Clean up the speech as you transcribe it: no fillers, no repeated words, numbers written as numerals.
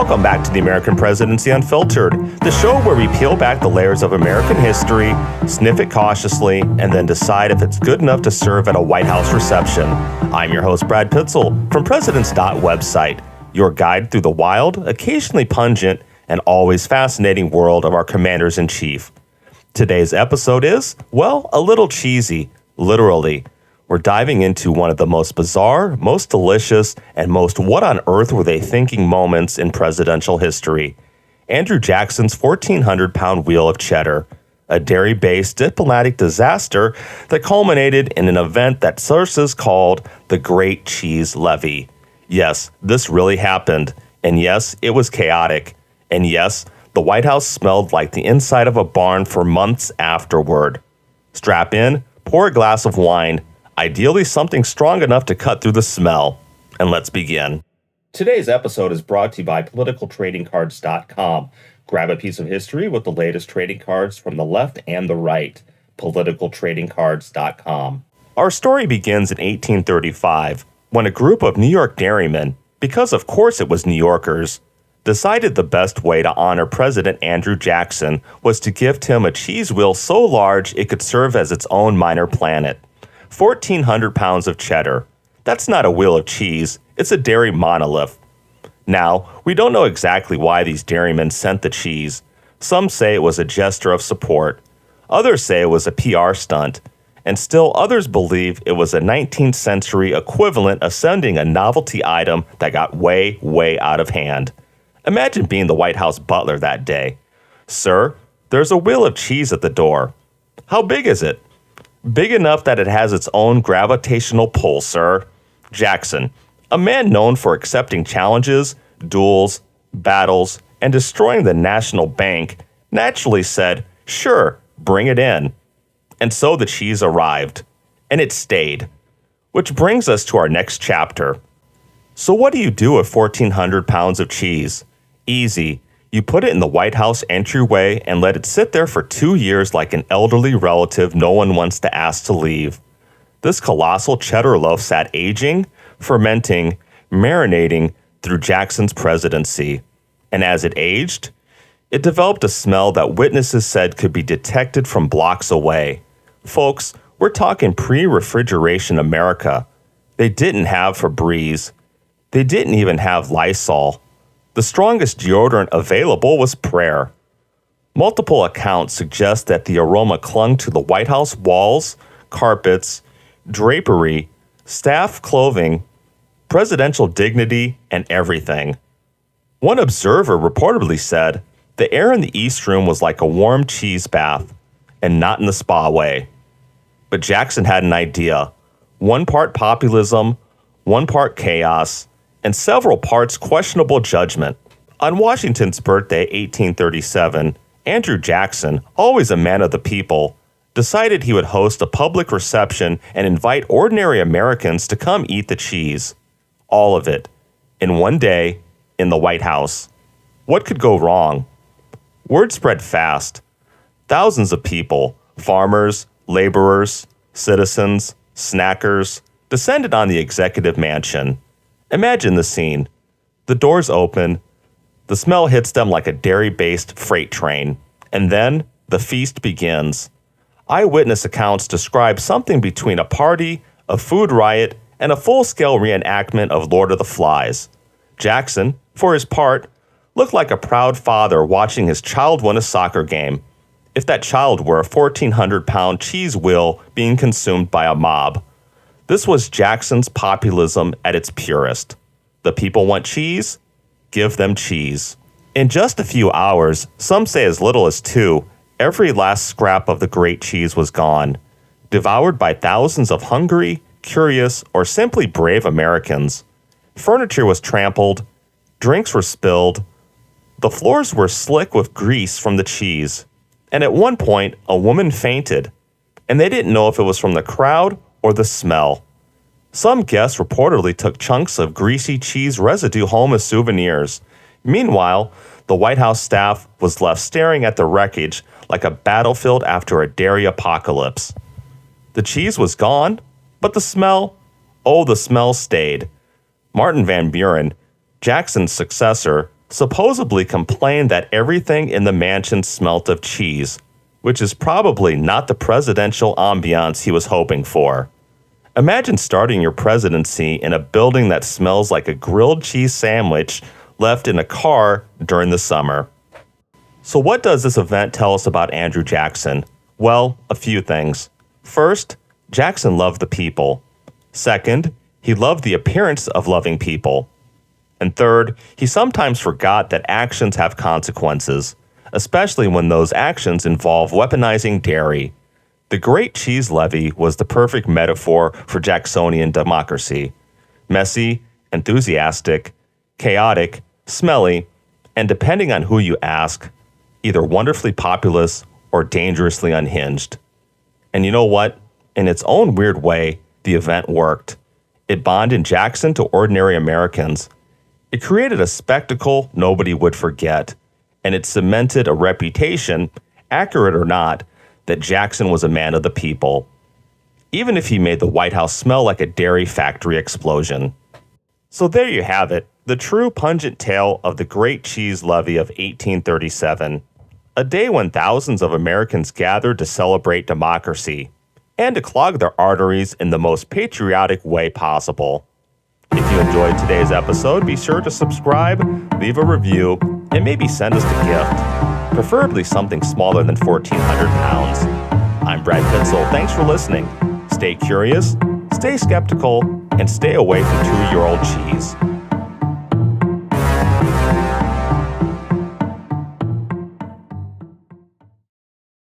Welcome back to the American Presidency Unfiltered, the show where we peel back the layers of American history, sniff it cautiously, and then decide if it's good enough to serve at a White House reception. I'm your host, Brad Pitzl, from Presidents.website, your guide through the wild, occasionally pungent, and always fascinating world of our commanders-in-chief. Today's episode is, well, a little cheesy, literally. We're diving into one of the most bizarre, most delicious, and most what on earth were they thinking moments in presidential history. Andrew Jackson's 1,400-pound wheel of cheddar, a dairy-based diplomatic disaster that culminated in an event that sources called the Great Cheese Levy. Yes, this really happened, and yes, it was chaotic, and yes, the White House smelled like the inside of a barn for months afterward. Strap in, pour a glass of wine, ideally something strong enough to cut through the smell. And let's begin. Today's episode is brought to you by politicaltradingcards.com. Grab a piece of history with the latest trading cards from the left and the right. politicaltradingcards.com. Our story begins in 1835 when a group of New York dairymen, because of course it was New Yorkers, decided the best way to honor President Andrew Jackson was to gift him a cheese wheel so large it could serve as its own minor planet. 1,400 pounds of cheddar. That's not a wheel of cheese, it's a dairy monolith. Now, we don't know exactly why these dairymen sent the cheese. Some say it was a gesture of support. Others say it was a PR stunt. And still others believe it was a 19th century equivalent of sending a novelty item that got way, way out of hand. Imagine being the White House butler that day. Sir, there's a wheel of cheese at the door. How big is it? Big enough that it has its own gravitational pull, sir. Jackson, a man known for accepting challenges, duels, battles, and destroying the national bank, naturally said, sure, bring it in. And so the cheese arrived, and it stayed. Which brings us to our next chapter. So what do you do with 1,400 pounds of cheese? Easy. You put it in the White House entryway and let it sit there for 2 years like an elderly relative no one wants to ask to leave. This colossal cheddar loaf sat aging, fermenting, marinating through Jackson's presidency. And as it aged, it developed a smell that witnesses said could be detected from blocks away. Folks, we're talking pre-refrigeration America. They didn't have Febreze. They didn't even have Lysol. The strongest deodorant available was prayer. Multiple accounts suggest that the aroma clung to the White House walls, carpets, drapery, staff clothing, presidential dignity, and everything. One observer reportedly said, the air in the East Room was like a warm cheese bath, and not in the spa way. But Jackson had an idea. One part populism, one part chaos, and several parts questionable judgment. On Washington's birthday, 1837, Andrew Jackson, always a man of the people, decided he would host a public reception and invite ordinary Americans to come eat the cheese. All of it, in one day, in the White House. What could go wrong? Word spread fast. Thousands of people, farmers, laborers, citizens, snackers, descended on the executive mansion. Imagine the scene. The doors open, the smell hits them like a dairy-based freight train, and then the feast begins. Eyewitness accounts describe something between a party, a food riot, and a full-scale reenactment of Lord of the Flies. Jackson, for his part, looked like a proud father watching his child win a soccer game, if that child were a 1,400-pound cheese wheel being consumed by a mob. This was Jackson's populism at its purest. The people want cheese? Give them cheese. In just a few hours, some say as little as 2, every last scrap of the great cheese was gone, devoured by thousands of hungry, curious, or simply brave Americans. Furniture was trampled, drinks were spilled, the floors were slick with grease from the cheese, and at one point, a woman fainted, and they didn't know if it was from the crowd or the smell. Some guests reportedly took chunks of greasy cheese residue home as souvenirs. Meanwhile, the White House staff was left staring at the wreckage like a battlefield after a dairy apocalypse. The cheese was gone, but the smell, oh, the smell stayed. Martin Van Buren, Jackson's successor, supposedly complained that everything in the mansion smelt of cheese, which is probably not the presidential ambiance he was hoping for. Imagine starting your presidency in a building that smells like a grilled cheese sandwich left in a car during the summer. So what does this event tell us about Andrew Jackson? Well, a few things. First, Jackson loved the people. Second, he loved the appearance of loving people. And third, he sometimes forgot that actions have consequences, especially when those actions involve weaponizing dairy. The Great Cheese Levy was the perfect metaphor for Jacksonian democracy. Messy, enthusiastic, chaotic, smelly, and depending on who you ask, either wonderfully populous or dangerously unhinged. And you know what? In its own weird way, the event worked. It bonded Jackson to ordinary Americans. It created a spectacle nobody would forget, and it cemented a reputation, accurate or not, that Jackson was a man of the people, even if he made the White House smell like a dairy factory explosion. So there you have it, the true pungent tale of the Great Cheese Levy of 1837, a day when thousands of Americans gathered to celebrate democracy and to clog their arteries in the most patriotic way possible. If you enjoyed today's episode, be sure to subscribe, leave a review, and maybe send us a gift, preferably something smaller than 1,400 pounds. I'm Brad Pitzl. Thanks for listening. Stay curious, stay skeptical, and stay away from 2-year-old cheese.